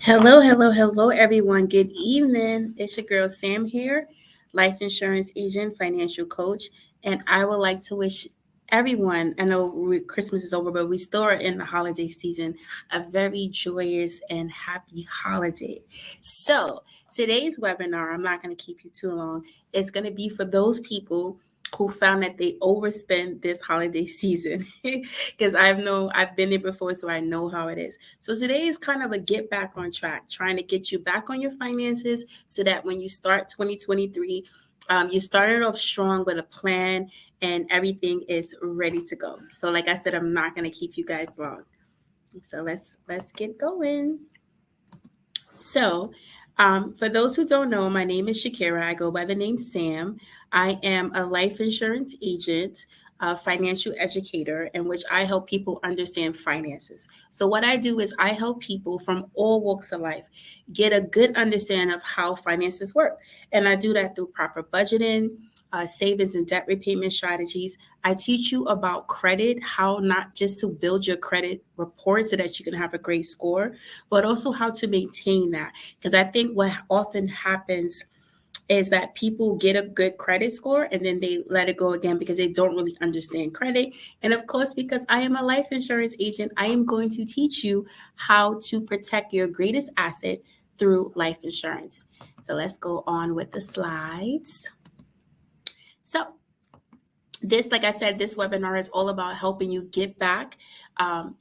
Hello, everyone. Good evening. It's your girl Sam here, life insurance agent, financial coach, and I would like to wish everyone. I know Christmas is over, but we still are in the holiday season. A very joyous and happy holiday. So today's webinar, I'm not going to keep you too long. It's going to be for those people who found that they overspend this holiday season because I've been there before, so I know how it is. So today is kind of a get back on track, trying to get you back on your finances so that when you start 2023, you started off strong with a plan and everything is ready to go. So like I said, I'm not going to keep you guys long. So let's get going. So, for those who don't know, my name is Shakira. I go by the name Sam. I am a life insurance agent, a financial educator, in which I help people understand finances. So, what I do is I help people from all walks of life get a good understanding of how finances work. And I do that through proper budgeting, savings and debt repayment strategies. I teach you about credit, how not just to build your credit report so that you can have a great score, but also how to maintain that. Because I think what often happens is that people get a good credit score and then they let it go again because they don't really understand credit. And of course, because I am a life insurance agent, I am going to teach you how to protect your greatest asset through life insurance. So let's go on with the slides. So this, like I said, this webinar is all about helping you get back on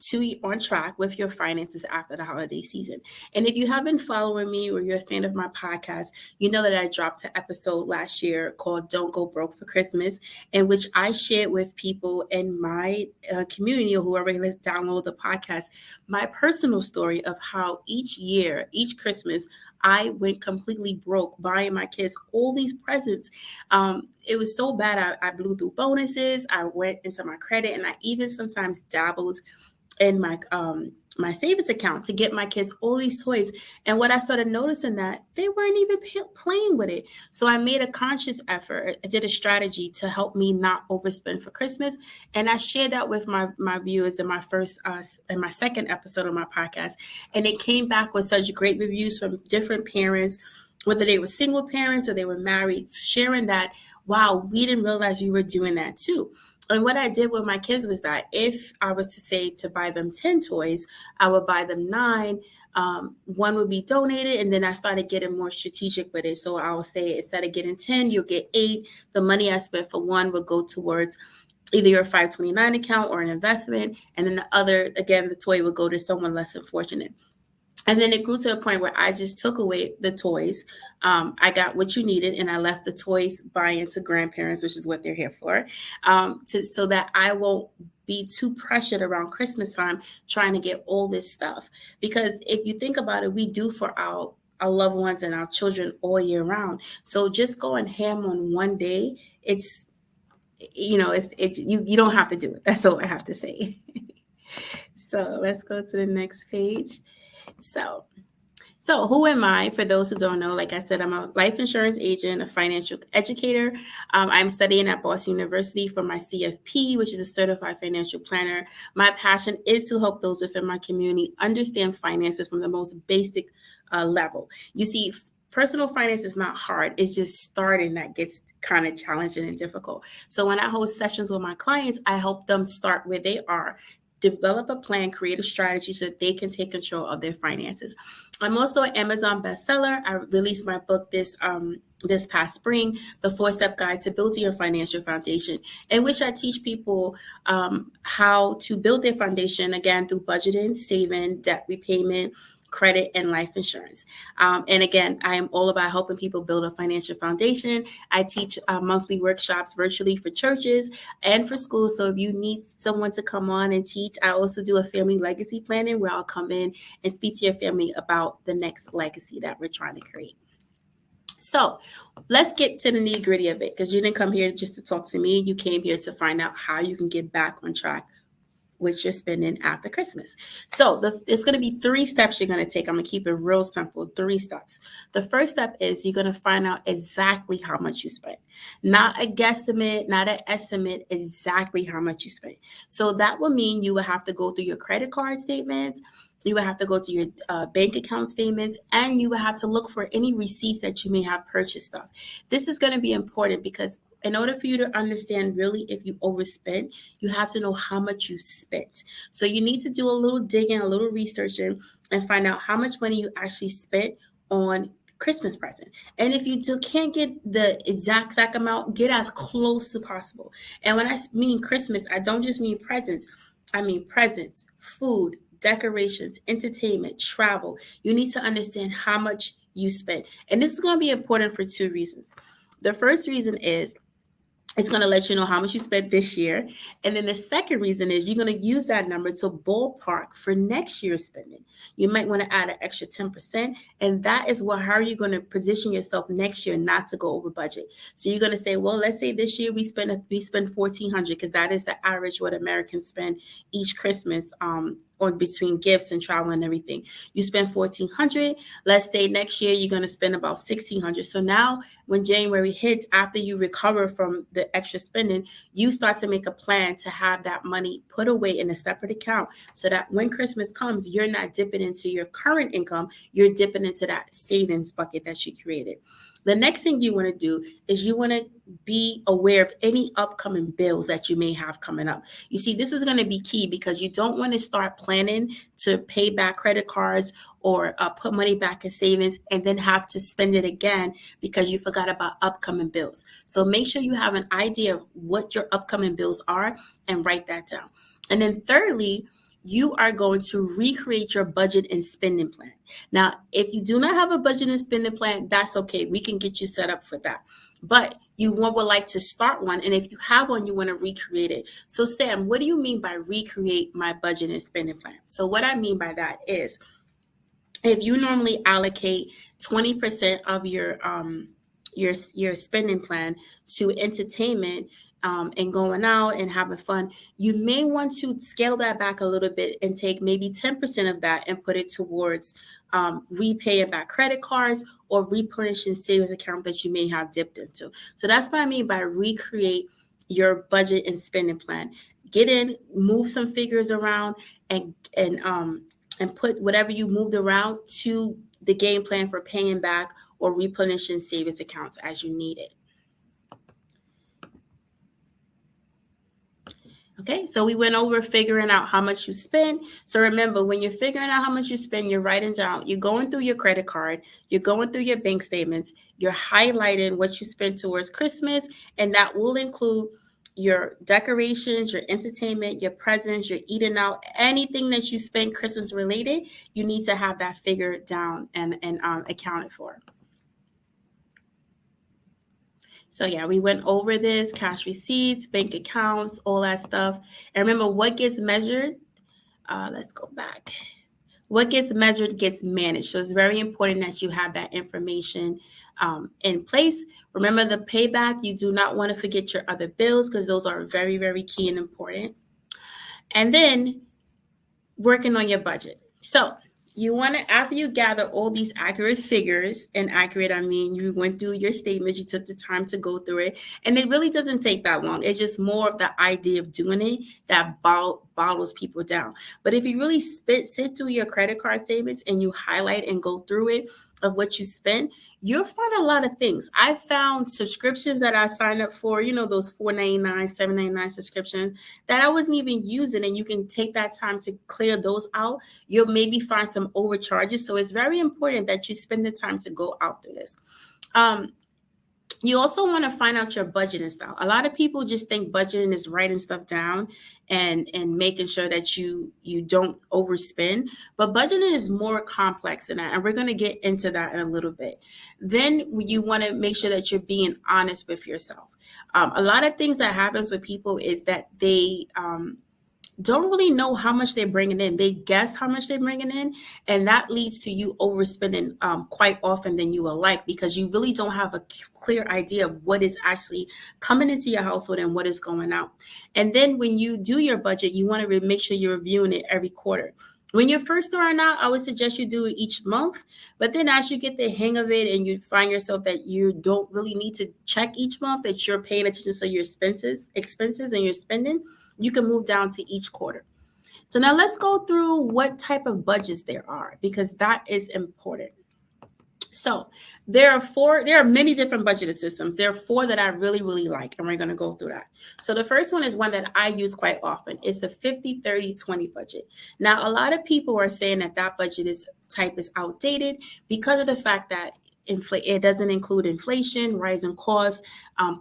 track with your finances after the holiday season. And if you have been following me or you're a fan of my podcast, you know that I dropped an episode last year called Don't Go Broke for Christmas, in which I shared with people in my community or whoever has downloaded the podcast, my personal story of how each year, each Christmas, I went completely broke buying my kids all these presents. It was so bad. I blew through bonuses. I went into my credit, and I even sometimes dabbled in my savings account to get my kids all these toys. And what I started noticing that they weren't even playing with it. So I made a conscious effort. I did a strategy to help me not overspend for Christmas, and I shared that with my viewers in my first and my second episode of my podcast. And it came back with such great reviews from different parents, whether they were single parents or they were married, sharing that, wow, we didn't realize we were doing that too. And what I did with my kids was that if I was to say to buy them 10 toys, I would buy them 9. One would be donated, and then I started getting more strategic with it. So I would say instead of getting 10, you'll get 8. The money I spent for one would go towards either your 529 account or an investment. And then the other, again, the toy would go to someone less than fortunate. And then it grew to a point where I just took away the toys. I got what you needed, and I left the toys buy-in to grandparents, which is what they're here for, so that I won't be too pressured around Christmas time trying to get all this stuff. Because if you think about it, we do for our loved ones and our children all year round. So just going ham on one day, it's you don't have to do it. That's all I have to say. So let's go to the next page. So who am I? For those who don't know, like I said, I'm a life insurance agent, a financial educator. I'm studying at Boston University for my CFP, which is a certified financial planner. My passion is to help those within my community understand finances from the most basic level. You see, personal finance is not hard. It's just starting that gets kind of challenging and difficult. So when I host sessions with my clients, I help them start where they are, develop a plan, create a strategy so that they can take control of their finances. I'm also an Amazon bestseller. I released my book this past spring, The 4-Step Guide to Building Your Financial Foundation, in which I teach people how to build their foundation, again, through budgeting, saving, debt repayment, credit, and life insurance. And again, I am all about helping people build a financial foundation. I teach monthly workshops virtually for churches and for schools. So if you need someone to come on and teach, I also do a family legacy planning where I'll come in and speak to your family about the next legacy that we're trying to create. So let's get to the nitty gritty of it, because you didn't come here just to talk to me. You came here to find out how you can get back on track with your spending after Christmas. So there's going to be 3 steps you're going to take. I'm going to keep it real simple, 3 steps. The first step is you're going to find out exactly how much you spent. Not a guesstimate, not an estimate, exactly how much you spent. So that will mean you will have to go through your credit card statements, You would have to go to your bank account statements, and you would have to look for any receipts that you may have purchased stuff. This is going to be important because in order for you to understand really if you overspent, you have to know how much you spent. So you need to do a little digging, a little researching, and find out how much money you actually spent on Christmas present. And if you can't get the exact amount, get as close to possible. And when I mean Christmas, I don't just mean presents. I mean presents, food, decorations, entertainment, travel. You need to understand how much you spent. And this is going to be important for two reasons. The first reason is it's going to let you know how much you spent this year. And then the second reason is you're going to use that number to ballpark for next year's spending. You might want to add an extra 10%. And that is how are you going to position yourself next year not to go over budget. So you're going to say, well, let's say this year we spend $1,400 because that is the average what Americans spend each Christmas on between gifts and travel and everything. You spend $1,400. Let's say next year you're going to spend about $1,600. So now when January hits, after you recover from the extra spending, you start to make a plan to have that money put away in a separate account so that when Christmas comes, you're not dipping into your current income, you're dipping into that savings bucket that you created. The next thing you want to do is you want to be aware of any upcoming bills that you may have coming up. You see, this is going to be key because you don't want to start planning to pay back credit cards or put money back in savings and then have to spend it again because you forgot about upcoming bills. So make sure you have an idea of what your upcoming bills are and write that down. And then thirdly, you are going to recreate your budget and spending plan. Now, if you do not have a budget and spending plan, that's okay. We can get you set up for that. But you would like to start one. And if you have one, you want to recreate it. So Sam, what do you mean by recreate my budget and spending plan? So what I mean by that is if you normally allocate 20% of your spending plan to entertainment, and going out and having fun, you may want to scale that back a little bit and take maybe 10% of that and put it towards repaying back credit cards or replenishing savings account that you may have dipped into. So that's what I mean by recreate your budget and spending plan. Get in, move some figures around, and put whatever you moved around to the game plan for paying back or replenishing savings accounts as you need it. Okay, so we went over figuring out how much you spend. So remember, when you're figuring out how much you spend, you're writing down, you're going through your credit card, you're going through your bank statements, you're highlighting what you spent towards Christmas, and that will include your decorations, your entertainment, your presents, your eating out, anything that you spend Christmas related, you need to have that figured down and accounted for. So yeah, we went over this, cash receipts, bank accounts, all that stuff. And remember what gets measured. Let's go back. What gets measured gets managed. So it's very important that you have that information in place. Remember the payback. You do not want to forget your other bills because those are very, very key and important. And then working on your budget. So you want to, after you gather all these accurate figures, and accurate, I mean, you went through your statements, you took the time to go through it, and it really doesn't take that long. It's just more of the idea of doing it that bottles people down. But if you really sit through your credit card statements and you highlight and go through it of what you spent, you'll find a lot of things. I found subscriptions that I signed up for, those $4.99, $7.99 subscriptions that I wasn't even using, and you can take that time to clear those out. You'll maybe find some overcharges. So it's very important that you spend the time to go out through this. You also want to find out your budgeting style. A lot of people just think budgeting is writing stuff down and making sure that you don't overspend. But budgeting is more complex than that. And we're going to get into that in a little bit. Then you want to make sure that you're being honest with yourself. A lot of things that happens with people is that they don't really know how much they're bringing in. They guess how much they're bringing in, and that leads to you overspending quite often than you would like because you really don't have a clear idea of what is actually coming into your household and what is going out. And then when you do your budget, you want to make sure you're reviewing it every quarter. When you're first starting out, I would suggest you do it each month. But then as you get the hang of it and you find yourself that you don't really need to check each month, that you're paying attention to your expenses and your spending, you can move down to each quarter. So now let's go through what type of budgets there are, because that is important. So there are many different budgeted systems. There are four that I really, really like, and we're going to go through that. So the first one is one that I use quite often. It's the 50-30-20 budget. Now, a lot of people are saying that budget is outdated because of the fact that it doesn't include inflation, rising costs.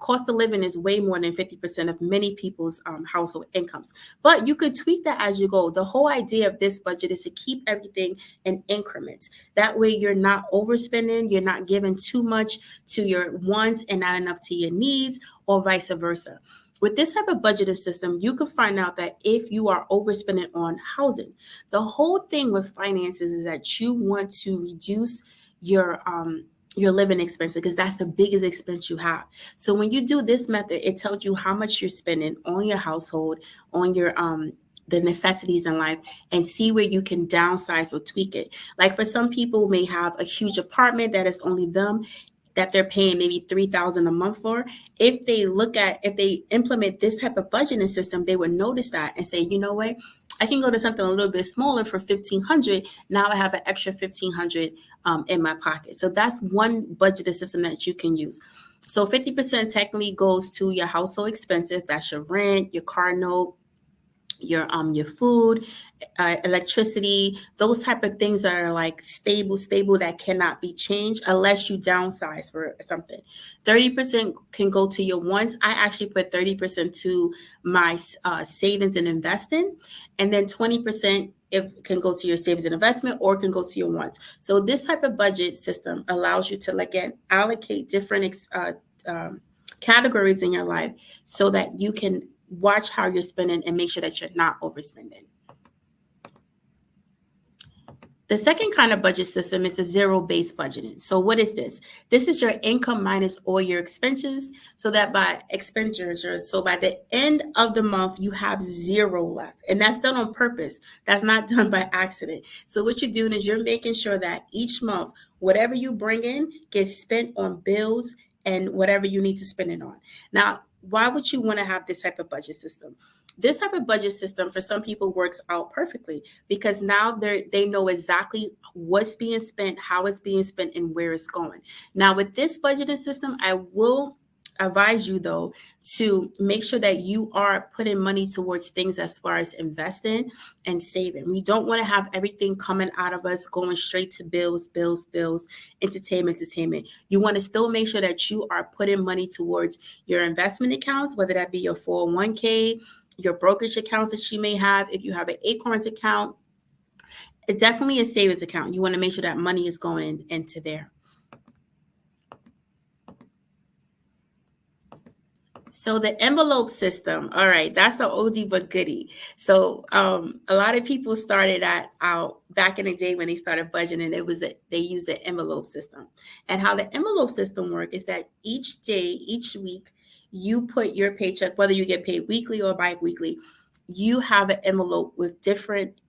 Cost of living is way more than 50% of many people's household incomes. But you could tweak that as you go. The whole idea of this budget is to keep everything in increments. That way, you're not overspending, you're not giving too much to your wants and not enough to your needs, or vice versa. With this type of budgeted system, you can find out that if you are overspending on housing, the whole thing with finances is that you want to reduce your living expenses, because that's the biggest expense you have. So when you do this method, it tells you how much you're spending on your household, on your the necessities in life, and see where you can downsize or tweak it. Like for some people may have a huge apartment that is only them, that they're paying maybe $3,000 a month for. If they implement this type of budgeting system, they would notice that and say, you know what, I can go to something a little bit smaller for $1,500. Now I have an extra $1,500 in my pocket. So that's one budgeted system that you can use. So 50% technically goes to your household expenses. That's your rent, your car note, your food, electricity, those type of things that are like stable, that cannot be changed unless you downsize for something. 30% can go to your wants. I actually put 30% to my savings and investing, and then 20% it can go to your savings and investment, or it can go to your wants. So this type of budget system allows you to, again, allocate different categories in your life so that you can watch how you're spending and make sure that you're not overspending. The second kind of budget system is a zero-based budgeting. So what is this? This is your income minus all your expenses, so that by expenditures, so by the end of the month, you have zero left. And that's done on purpose. That's not done by accident. So what you're doing is you're making sure that each month, whatever you bring in gets spent on bills and whatever you need to spend it on. Now, why would you want to have this type of budget system? This type of budget system for some people works out perfectly, because now they know exactly what's being spent, how it's being spent, and where it's going. Now, with this budgeting system, I will advise you though to make sure that you are putting money towards things as far as investing and saving. We don't want to have everything coming out of us going straight to bills, entertainment. You want to still make sure that you are putting money towards your investment accounts, whether that be your 401k, your brokerage accounts that you may have. If you have an Acorns account, it's definitely a savings account. You want to make sure that money is going into there. So the envelope system, all right, that's an oldie but goodie. So a lot of people started out back in the day when they started budgeting. They used the envelope system. And how the envelope system works is that each day, each week, you put your paycheck, whether you get paid weekly or bi-weekly, you have an envelope with different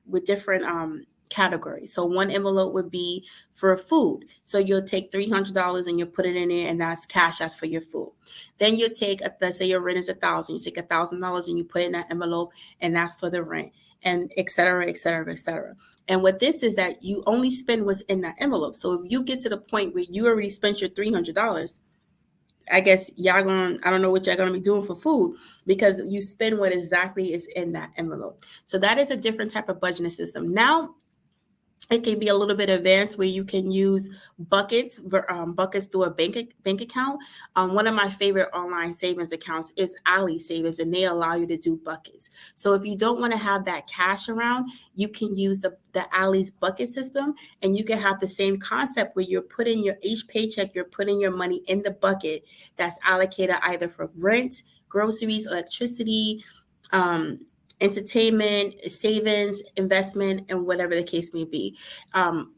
categories. So one envelope would be for food. So you'll take $300 and you put it in there, and that's cash. That's for your food. Then you take, let's say your rent is $1,000. You take $1,000 and you put it in that envelope, and that's for the rent, and et cetera, et cetera, et cetera. And what this is that you only spend what's in that envelope. So if you get to the point where you already spent your $300, I guess I don't know what y'all gonna be doing for food, because you spend what exactly is in that envelope. So that is a different type of budgeting system. Now, it can be a little bit advanced where you can use buckets through a bank account. One of my favorite online savings accounts is Ally Savings, and they allow you to do buckets. So if you don't want to have that cash around, you can use the Ally's bucket system, and you can have the same concept where you're putting each paycheck, you're putting your money in the bucket that's allocated either for rent, groceries, electricity, entertainment, savings, investment, and whatever the case may be.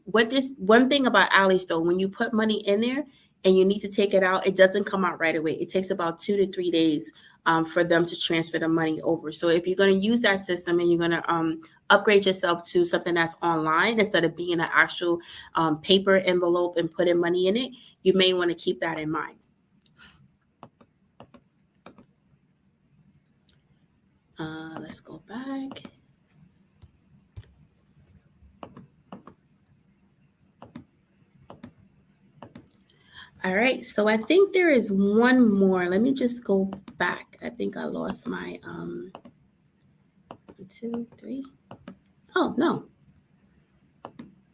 What this one thing about Ally's though, when you put money in there and you need to take it out, it doesn't come out right away. It takes about 2 to 3 days for them to transfer the money over. So if you're going to use that system and you're going to upgrade yourself to something that's online instead of being an actual paper envelope and putting money in it, you may want to keep that in mind. Let's go back. All right, so I think there is one more. Let me just go back. I think I lost my 1, 2, 3. Oh no,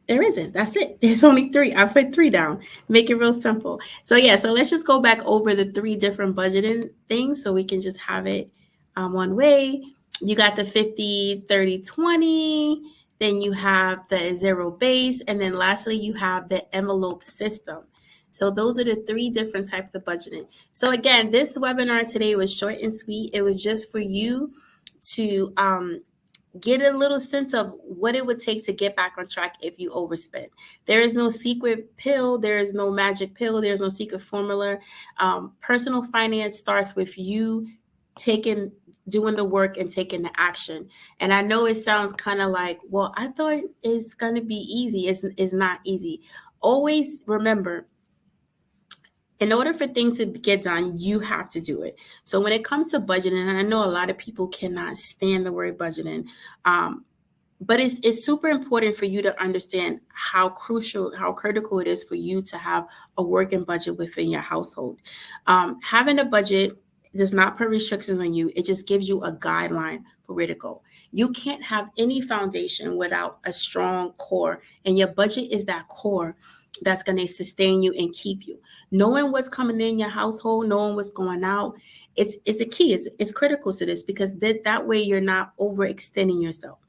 there isn't. That's it. There's only three. I put three down. Make it real simple. So yeah, so let's just go back over the three different budgeting things so we can just have it one way. You got the 50, 30, 20. Then you have the zero base. And then lastly, you have the envelope system. So those are the three different types of budgeting. So again, this webinar today was short and sweet. It was just for you to get a little sense of what it would take to get back on track if you overspend. There is no secret pill. There is no magic pill. There's no secret formula. Personal finance starts with you doing the work and taking the action. And I know it sounds kind of like, well, I thought it's going to be easy. It's not easy. Always remember, in order for things to get done, you have to do it. So when it comes to budgeting, and I know a lot of people cannot stand the word budgeting, but it's super important for you to understand how critical it is for you to have a working budget within your household. Having a budget does not put restrictions on you. It just gives you a guideline for where to go. You can't have any foundation without a strong core, and your budget is that core that's going to sustain you and keep you. Knowing what's coming in your household, knowing what's going out, it's a key. It's critical to this because that way you're not overextending yourself.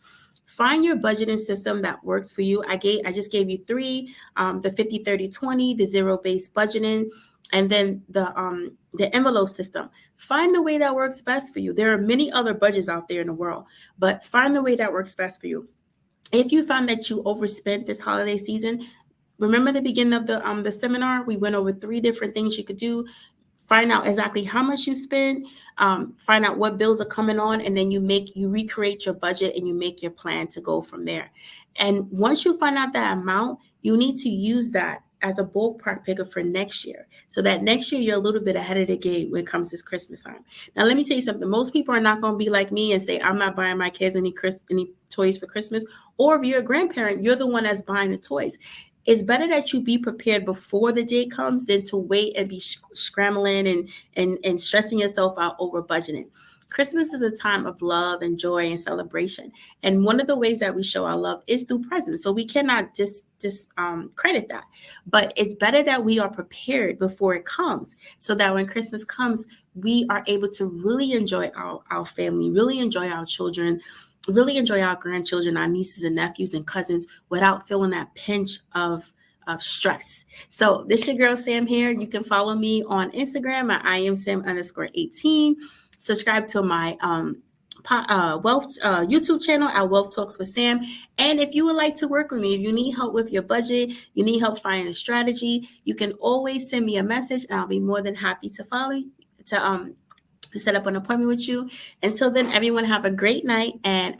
Find your budgeting system that works for you. I just gave you three: the 50, 30, 20, the zero based budgeting, and then the envelope system. Find the way that works best for you. There are many other budgets out there in the world, but find the way that works best for you. If you found that you overspent this holiday season, remember the beginning of the seminar, we went over three different things you could do. Find out exactly how much you spend, find out what bills are coming on, and then you recreate your budget and you make your plan to go from there. And once you find out that amount, you need to use that as a ballpark figure for next year, so that next year you're a little bit ahead of the game when it comes to Christmas time. Now, let me tell you something. Most people are not going to be like me and say, I'm not buying my kids any toys for Christmas. Or if you're a grandparent, you're the one that's buying the toys. It's better that you be prepared before the day comes than to wait and be scrambling and stressing yourself out over budgeting. Christmas is a time of love and joy and celebration. And one of the ways that we show our love is through presents. So we cannot credit that. But it's better that we are prepared before it comes, so that when Christmas comes, we are able to really enjoy our family, really enjoy our children, really enjoy our grandchildren, our nieces and nephews and cousins without feeling that pinch of stress. So this is your girl Sam here. You can follow me on Instagram at IamSam_18. Subscribe to my wealth YouTube channel at Wealth Talks with Sam. And if you would like to work with me, if you need help with your budget, you need help finding a strategy, you can always send me a message and I'll be more than happy to set up an appointment with you. Until then, everyone have a great night, and